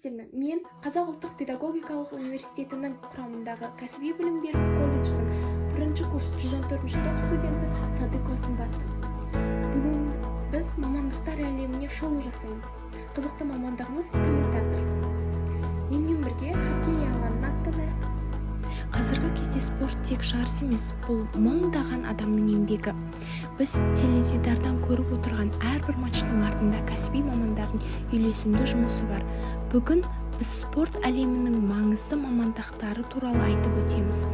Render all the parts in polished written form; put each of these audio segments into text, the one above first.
сіздерме? Мен Қазақ ұлттық педагогикалық университетінің құрамындағы кәсіби білім беру колледжінің 1-ші курс 114-ші топ студенті Садыкова Сымбаттым. Бүгін біз мамандықтар әлеміне шолу жасаймыз. Қызықты мамандығымыз комментатор. Менімен бірге хоккей алаңына аттанайық. Қазіргі кезде спорт тек жарыс емес, бұл мыңдаған адамның еңбегі. Біз теледидардан көріп отырған әрбір матчтың артында кәсіби мамандардың үйлесімді жұмысы бар. Бүгін біз спорт әлемінің маңызды мамандықтары туралы айтып өтеміз.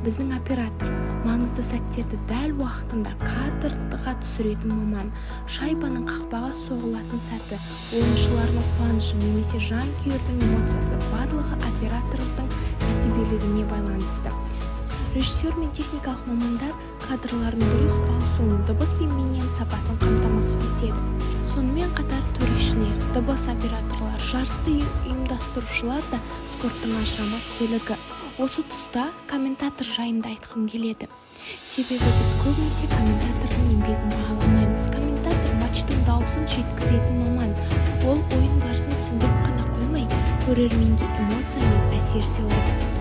Біздің оператор маңызды сәттерді дәл уақытында кадрға түсіретін маман, шайбаның қақпаға соғылатын сәті, ойыншылардың қуанышы немесе жанкүйердің эмоциясы барлығы оператордың кәсібилігіне байланысты. Режиссер мен техникалық мамандар кадрлардың дұрыс ауысуын, дыбыс пен бейненің сапасын қамтамасыз етеді. Сонымен қатар төрешілер, дыбыс операторлар, жарысты ұйымдастырушылар да спорттың ажырамас бөлігі. Осы тұста комментатор жайында айтқым келеді. Себебі біз көбінесе комментатордың еңбегін бағаламаймыз. Комментатор матчтың дауысын жеткізетін маман. Ол ойын барысын түсіндіріп қана қоймай, көрерменге эмоция мен әсер сыйлайды.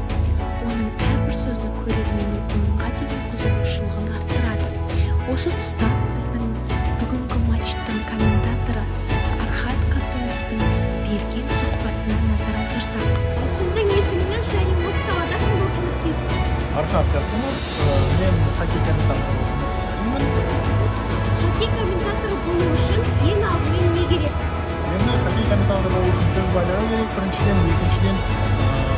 Оның әрбір сөзі көрерменнің ойынға деген қызығушылығын арттырады. Осы тұста біздің бүгінгі матчтың комментаторы Архат Қасымовтың берген сұхбатына назар аударсақ. Сіздің есіміңіз және осы салада кім болып жұмыс істейсіз? Архат Қасымов, мен хоккей комментаторы болып жұмыс істеймін. Хоккей комментаторы болу үшін ең алдымен не керек? Енді хоккей комментаторы болу үшін сөз байлау керек. Біріншіден, екіншіден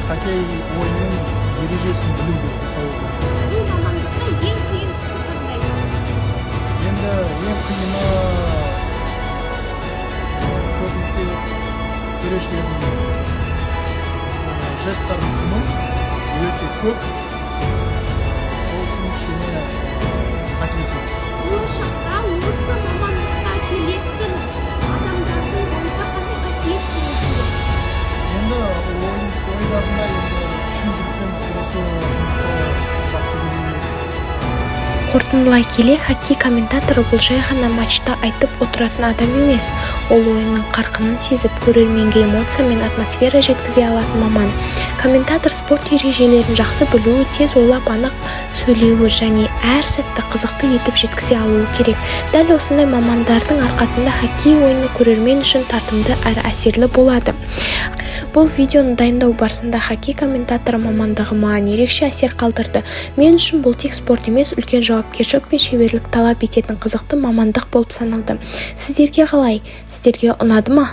хоккей ойынның ережесін білу керек. Бұл мамандықта ең қиын тұсы қандай? Енді ең қиыны көбінесе төрешілердің жесттарын түсіну өте көп. Сол үшін кішкене қателесеміз. Болашақта осы мамандыққа келетін адамдардың ойда қандай қасиет болуы? Енді ойларында шын жүрекпен осы жұмысты жақсы көру керек. Қорытындылай келе, хоккей комментаторы бұл жай ғана матчта айтып отыратын адам емес. Ол ойынның қарқынын сезіп, көрерменге эмоция мен атмосфера жеткізе алатын маман. Комментатор спорт ережелерін жақсы білуі, тез ойлап анық сөйлеуі және әр сәтті қызықты етіп жеткізе алуы керек. Дәл осындай мамандардың арқасында хоккей ойыны көрермен үшін тартымды әрі әсерлі болады. Бұл видеоны дайындау барысында хоккей комментаторы мамандығы маған ерекше әсер қалдырды. Мен үшін бұл тек спорт емес, үлкен жауапкершілік пен шеберлік талап ететін қызықты мамандық болып саналды. Сіздерге қалай? Сіздерге ұнады ма?